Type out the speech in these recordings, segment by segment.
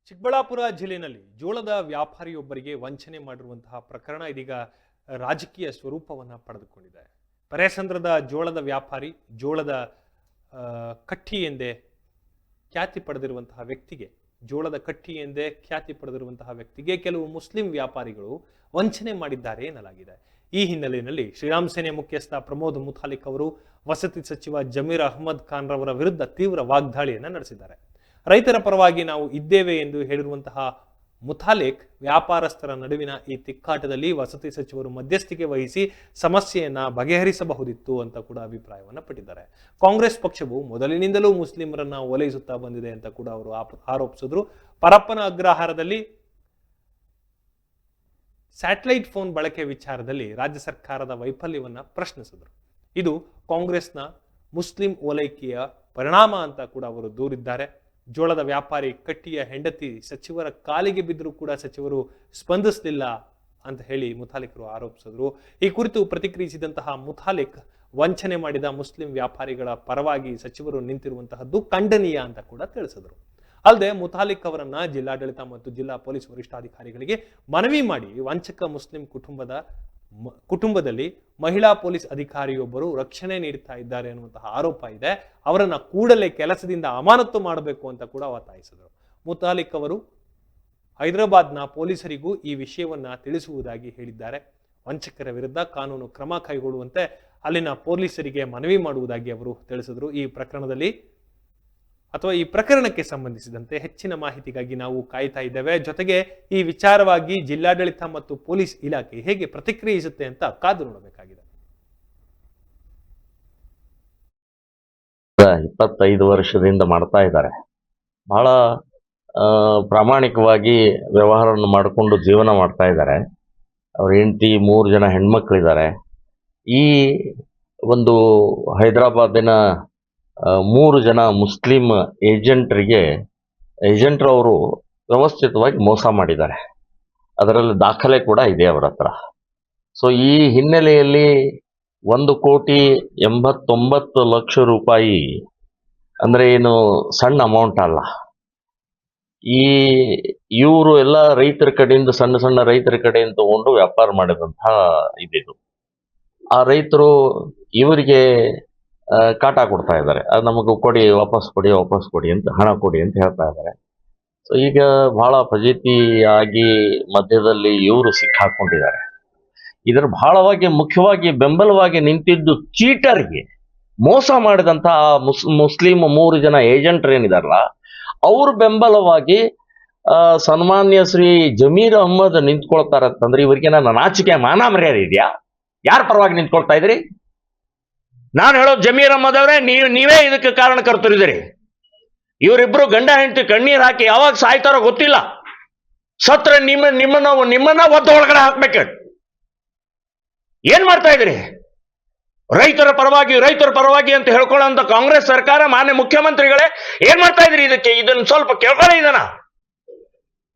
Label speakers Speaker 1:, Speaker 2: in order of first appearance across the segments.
Speaker 1: ಚಿಕ್ಕಬಳ್ಳಾಪುರ ಜಿಲ್ಲೆಯಲ್ಲಿ ಜೋಳದ ವ್ಯಾಪಾರಿಯೊಬ್ಬರಿಗೆ ವಂಚನೆ ಮಾಡಿರುವಂತಹ ಪ್ರಕರಣ ಇದೀಗ ರಾಜಕೀಯ ಸ್ವರೂಪವನ್ನು ಪಡೆದುಕೊಂಡಿದೆ. ಪರೇಸಂದ್ರದ ಜೋಳದ ವ್ಯಾಪಾರಿ, ಜೋಳದ ಕಟ್ಟಿ ಎಂದೇ ಖ್ಯಾತಿ ಪಡೆದಿರುವಂತಹ ವ್ಯಕ್ತಿಗೆ, ಜೋಳದ ಕಟ್ಟಿ ಎಂದೇ ಖ್ಯಾತಿ ಪಡೆದಿರುವಂತಹ ವ್ಯಕ್ತಿಗೆ ಕೆಲವು ಮುಸ್ಲಿಂ ವ್ಯಾಪಾರಿಗಳು ವಂಚನೆ ಮಾಡಿದ್ದಾರೆ ಎನ್ನಲಾಗಿದೆ. ಈ ಹಿನ್ನೆಲೆಯಲ್ಲಿ ಶ್ರೀರಾಮ್ ಸೇನೆ ಮುಖ್ಯಸ್ಥ ಪ್ರಮೋದ್ ಮುತಾಲಿಕ್ ಅವರು ವಸತಿ ಸಚಿವ ಜಮೀರ್ ಅಹ್ಮದ್ ಖಾನ್ ರವರ ವಿರುದ್ಧ ತೀವ್ರ ವಾಗ್ದಾಳಿಯನ್ನು ನಡೆಸಿದ್ದಾರೆ. ರೈತರ ಪರವಾಗಿ ನಾವು ಇದ್ದೇವೆ ಎಂದು ಹೇಳಿರುವಂತಹ ಮುತಾಲಿಕ್ ವ್ಯಾಪಾರಸ್ಥರ ನಡುವಿನ ಈ ತಿಕ್ಕಾಟದಲ್ಲಿ ವಸತಿ ಸಚಿವರು ಮಧ್ಯಸ್ಥಿಕೆ ವಹಿಸಿ ಸಮಸ್ಯೆಯನ್ನ ಬಗೆಹರಿಸಬಹುದಿತ್ತು ಅಂತ ಕೂಡ ಅಭಿಪ್ರಾಯವನ್ನು ಪಟ್ಟಿದ್ದಾರೆ. ಕಾಂಗ್ರೆಸ್ ಪಕ್ಷವು ಮೊದಲಿನಿಂದಲೂ ಮುಸ್ಲಿಮರನ್ನ ಓಲೈಸುತ್ತಾ ಬಂದಿದೆ ಅಂತ ಕೂಡ ಅವರು ಆರೋಪಿಸಿದ್ರು. ಪರಪ್ಪನ ಅಗ್ರಹಾರದಲ್ಲಿ ಸ್ಯಾಟಲೈಟ್ ಫೋನ್ ಬಳಕೆ ವಿಚಾರದಲ್ಲಿ ರಾಜ್ಯ ಸರ್ಕಾರದ ವೈಫಲ್ಯವನ್ನ ಪ್ರಶ್ನಿಸಿದರು. ಇದು ಕಾಂಗ್ರೆಸ್ನ ಮುಸ್ಲಿಂ ಓಲೈಕೆಯ ಪರಿಣಾಮ ಅಂತ ಕೂಡ ಅವರು ದೂರಿದ್ದಾರೆ. ಜೋಳದ ವ್ಯಾಪಾರಿ ಕಟ್ಟಿಯ ಹೆಂಡತಿ ಸಚಿವರ ಕಾಲಿಗೆ ಬಿದ್ದರೂ ಕೂಡ ಸಚಿವರು ಸ್ಪಂದಿಸಲಿಲ್ಲ ಅಂತ ಹೇಳಿ ಮುತಾಲಿಕರು ಆರೋಪಿಸಿದ್ರು. ಈ ಕುರಿತು ಪ್ರತಿಕ್ರಿಯಿಸಿದಂತಹ ಮುತಾಲಿಕ್, ವಂಚನೆ ಮಾಡಿದ ಮುಸ್ಲಿಂ ವ್ಯಾಪಾರಿಗಳ ಪರವಾಗಿ ಸಚಿವರು ನಿಂತಿರುವಂತಹದ್ದು ಖಂಡನೀಯ ಅಂತ ಕೂಡ ತಿಳಿಸಿದರು. ಅಲ್ಲದೆ ಮುತಾಲಿಕ್ ಅವರನ್ನ ಜಿಲ್ಲಾಡಳಿತ ಮತ್ತು ಜಿಲ್ಲಾ ಪೊಲೀಸ್ ವರಿಷ್ಠಾಧಿಕಾರಿಗಳಿಗೆ ಮನವಿ ಮಾಡಿ ವಂಚಕ ಮುಸ್ಲಿಂ ಕುಟುಂಬದಲ್ಲಿ ಮಹಿಳಾ ಪೊಲೀಸ್ ಅಧಿಕಾರಿಯೊಬ್ಬರು ರಕ್ಷಣೆ ನೀಡುತ್ತಾ ಇದ್ದಾರೆ ಅನ್ನುವಂತಹ ಆರೋಪ ಇದೆ, ಅವರನ್ನ ಕೂಡಲೇ ಕೆಲಸದಿಂದ ಅಮಾನತು ಮಾಡಬೇಕು ಅಂತ ಕೂಡ ಒತ್ತಾಯಿಸಿದರು. ಮುತಾಲಿಕ್ ಅವರು ಹೈದರಾಬಾದ್ನ ಪೊಲೀಸರಿಗೂ ಈ ವಿಷಯವನ್ನ ತಿಳಿಸುವುದಾಗಿ ಹೇಳಿದ್ದಾರೆ. ವಂಚಕರ ವಿರುದ್ಧ ಕಾನೂನು ಕ್ರಮ ಕೈಗೊಳ್ಳುವಂತೆ ಅಲ್ಲಿನ ಪೊಲೀಸರಿಗೆ ಮನವಿ ಮಾಡುವುದಾಗಿ ಅವರು ತಿಳಿಸಿದರು. ಈ ಪ್ರಕರಣಕ್ಕೆ ಸಂಬಂಧಿಸಿದಂತೆ ಹೆಚ್ಚಿನ ಮಾಹಿತಿಗಾಗಿ ನಾವು ಕಾಯ್ತಾ ಇದ್ದೇವೆ. ಜೊತೆಗೆ ಈ ವಿಚಾರವಾಗಿ ಜಿಲ್ಲಾಡಳಿತ ಮತ್ತು ಪೊಲೀಸ್ ಇಲಾಖೆ ಹೇಗೆ ಪ್ರತಿಕ್ರಿಯಿಸುತ್ತೆ ಅಂತ ಕಾದು ನೋಡಬೇಕಾಗಿದೆ.
Speaker 2: 25 ವರ್ಷದಿಂದ ಮಾಡ್ತಾ ಇದ್ದಾರೆ. ಬಹಳ ಪ್ರಾಮಾಣಿಕವಾಗಿ ವ್ಯವಹಾರವನ್ನು ಮಾಡಿಕೊಂಡು ಜೀವನ ಮಾಡ್ತಾ ಇದ್ದಾರೆ. ಅವ್ರ ಹೆಂಡತಿ 3 ಜನ ಹೆಣ್ಮಕ್ಳಿದ್ದಾರೆ. ಈ ಒಂದು ಹೈದರಾಬಾದಿನ 3 ಜನ ಮುಸ್ಲಿಂ ಏಜೆಂಟ್ರವರು ವ್ಯವಸ್ಥಿತವಾಗಿ ಮೋಸ ಮಾಡಿದ್ದಾರೆ. ಅದರಲ್ಲಿ ದಾಖಲೆ ಕೂಡ ಇದೆ ಅವರ ಹತ್ರ. ಸೊ ಈ ಹಿನ್ನೆಲೆಯಲ್ಲಿ 1,89,00,000 ರೂಪಾಯಿ ಅಂದ್ರೆ ಏನು ಸಣ್ಣ ಅಮೌಂಟ್ ಅಲ್ಲ. ಇವರು ಎಲ್ಲ ರೈತರ ಕಡೆಯಿಂದ, ಸಣ್ಣ ರೈತರ ಕಡೆಯಿಂದ ತಗೊಂಡು ವ್ಯಾಪಾರ ಮಾಡಿದಂತಹ ಇದಿದು. ಆ ರೈತರು ಇವರಿಗೆ ಕಾಟ ಕೊಡ್ತಾ ಇದ್ದಾರೆ. ಅದು ನಮಗೆ ಕೊಡಿ, ವಾಪಸ್ ಕೊಡಿ ಅಂತ, ಹಣ ಕೊಡಿ ಅಂತ ಹೇಳ್ತಾ ಇದ್ದಾರೆ. ಸೊ ಈಗ ಬಹಳ ಫಜೀತಿಯಾಗಿ ಮಧ್ಯದಲ್ಲಿ ಇವರು ಸಿಕ್ಕಾಕೊಂಡಿದ್ದಾರೆ. ಇದರ ಬಹಳವಾಗಿ ಮುಖ್ಯವಾಗಿ ಬೆಂಬಲವಾಗಿ ನಿಂತಿದ್ದು ಚೀಟರ್ಗೆ, ಮೋಸ ಮಾಡಿದಂತಹ ಮುಸ್ಲಿಂ 3 ಜನ ಏಜೆಂಟ್ರು ಏನಿದಾರಲ್ಲ, ಅವ್ರ ಬೆಂಬಲವಾಗಿ ಸನ್ಮಾನ್ಯ ಶ್ರೀ ಜಮೀರ್ ಅಹ್ಮದ್ ನಿಂತ್ಕೊಳ್ತಾರಂತಂದ್ರೆ ಇವರಿಗೆ ನನ್ನ ನಾಚಿಕೆ ಮಾನ ಮರ್ಯಾದೆ ಇದೆಯಾ? ಯಾರ ಪರವಾಗಿ ನಿಂತ್ಕೊಳ್ತಾ ಇದ್ರಿ? ನಾನು ಹೇಳೋದು ಜಮೀರ್ ಅಹ್ಮದ್ ಅವರೇ, ನೀವೇ ಇದಕ್ಕೆ ಕಾರಣಕರ್ತರಿದ್ದೀರಿ. ಇವರಿಬ್ರು ಗಂಡ ಹೆಂಡತಿ ಕಣ್ಣೀರ್ ಹಾಕಿ ಯಾವಾಗ ಸಾಯ್ತಾರೋ ಗೊತ್ತಿಲ್ಲ. ಸತ್ರ ನಿಮ್ಮನ್ನ ಒದ್ದು ಒಳಗಡೆ ಹಾಕ್ಬೇಕು. ಏನ್ ಮಾಡ್ತಾ ಇದ್ರಿ? ರೈತರ ಪರವಾಗಿ ಅಂತ ಹೇಳ್ಕೊಳ್ಳೋಂತ ಕಾಂಗ್ರೆಸ್ ಸರ್ಕಾರ, ಮಾನ್ಯ ಮುಖ್ಯಮಂತ್ರಿಗಳೇ, ಏನ್ ಮಾಡ್ತಾ ಇದ್ರಿ? ಇದನ್ನ ಸ್ವಲ್ಪ ಕೇಳ್ಕೊಳ್ಳಿ. ಇದನ್ನ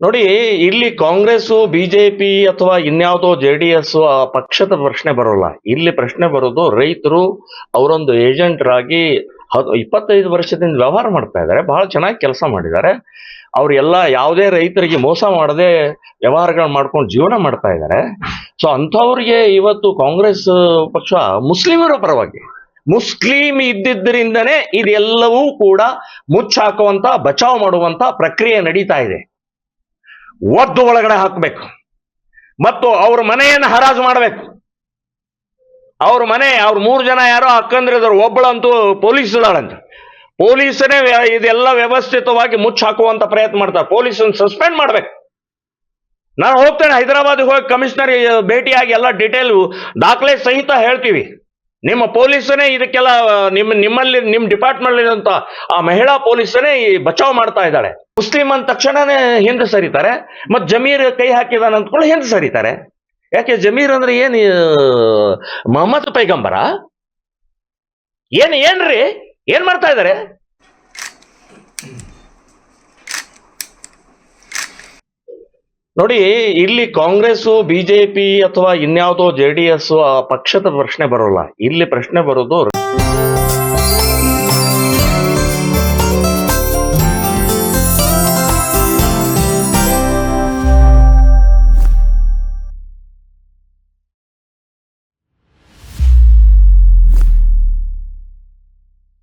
Speaker 2: ನೋಡಿ, ಇಲ್ಲಿ ಕಾಂಗ್ರೆಸ್, ಬಿಜೆಪಿ ಅಥವಾ ಇನ್ಯಾವುದೋ JDS ಆ ಪಕ್ಷದ ಪ್ರಶ್ನೆ ಬರೋಲ್ಲ. ಇಲ್ಲಿ ಪ್ರಶ್ನೆ ಬರೋದು ರೈತರು ಅವರೊಂದು ಏಜೆಂಟ್ರಾಗಿ 25 ವರ್ಷದಿಂದ ವ್ಯವಹಾರ ಮಾಡ್ತಾ ಇದ್ದಾರೆ. ಬಹಳ ಚೆನ್ನಾಗಿ ಕೆಲಸ ಮಾಡಿದ್ದಾರೆ. ಅವರೆಲ್ಲ ಯಾವುದೇ ರೈತರಿಗೆ ಮೋಸ ಮಾಡದೆ ವ್ಯವಹಾರಗಳು ಮಾಡ್ಕೊಂಡು ಜೀವನ ಮಾಡ್ತಾ ಇದ್ದಾರೆ. ಸೊ ಅಂಥವ್ರಿಗೆ ಇವತ್ತು ಕಾಂಗ್ರೆಸ್ ಪಕ್ಷ ಮುಸ್ಲಿಮರ ಪರವಾಗಿ, ಮುಸ್ಲಿಂ ಇದ್ದಿದ್ದರಿಂದನೇ ಇದೆಲ್ಲವೂ ಕೂಡ ಮುಚ್ಚಾಕುವಂತ, ಬಚಾವ್ ಮಾಡುವಂತ ಪ್ರಕ್ರಿಯೆ ನಡೀತಾ ಇದೆ. ಒದ್ದು ಒಳಗಡೆ ಹಾಕಬೇಕು ಮತ್ತು ಅವ್ರ ಮನೆಯನ್ನು ಹರಾಜು ಮಾಡಬೇಕು. ಅವ್ರ 3 ಜನ ಯಾರೋ ಅಕ್ಕಂದ್ರಿದ್ರು, ಒಬ್ಬಳಂತೂ ಪೊಲೀಸ್ ಇದ್ದಾಳಂತ. ಪೊಲೀಸನೇ ಇದೆಲ್ಲ ವ್ಯವಸ್ಥಿತವಾಗಿ ಮುಚ್ಚಾಕುವಂತ ಪ್ರಯತ್ನ ಮಾಡ್ತಾರೆ. ಪೊಲೀಸನ್ನು ಸಸ್ಪೆಂಡ್ ಮಾಡ್ಬೇಕು. ನಾನು ಹೋಗ್ತೇನೆ ಹೈದರಾಬಾದ್ಗೆ ಹೋಗಿ ಕಮಿಷನರ್ ಭೇಟಿಯಾಗಿ ಎಲ್ಲ ಡೀಟೇಲ್ ದಾಖಲೆ ಸಹಿತ ಹೇಳ್ತೀವಿ. ನಿಮ್ಮ ಪೊಲೀಸನೇ ಇದಕ್ಕೆಲ್ಲ ನಿಮ್ಮ ಡಿಪಾರ್ಟ್ಮೆಂಟ್ ಅಂತ ಆ ಮಹಿಳಾ ಪೊಲೀಸನೇ ಬಚಾವ್ ಮಾಡ್ತಾ ಇದ್ದಾಳೆ. ಮುಸ್ಲಿಂ ಅಂದ ತಕ್ಷಣನೇ ಹಿಂದೆ ಸರಿತಾರೆ, ಮತ್ ಜಮೀರ್ ಕೈ ಹಾಕಿದಾನ ಅಂದ್ಕೊಳ್ಳಿ ಹಿಂದೆ ಸರಿತಾರೆ. ಯಾಕೆ? ಜಮೀರ್ ಅಂದ್ರೆ ಏನು ಮೊಹಮ್ಮದ್ ಪೈಗಂಬರ? ಏನ್ರಿ ಏನ್ ಮಾಡ್ತಾ ಇದ್ದಾರೆ? ನೋಡಿ, ಇಲ್ಲಿ ಕಾಂಗ್ರೆಸ್, ಬಿಜೆಪಿ ಅಥವಾ ಇನ್ಯಾವುದೋ JDS ಆ ಪಕ್ಷದ ಪ್ರಶ್ನೆ ಬರೋಲ್ಲ. ಇಲ್ಲಿ ಪ್ರಶ್ನೆ ಬರೋದು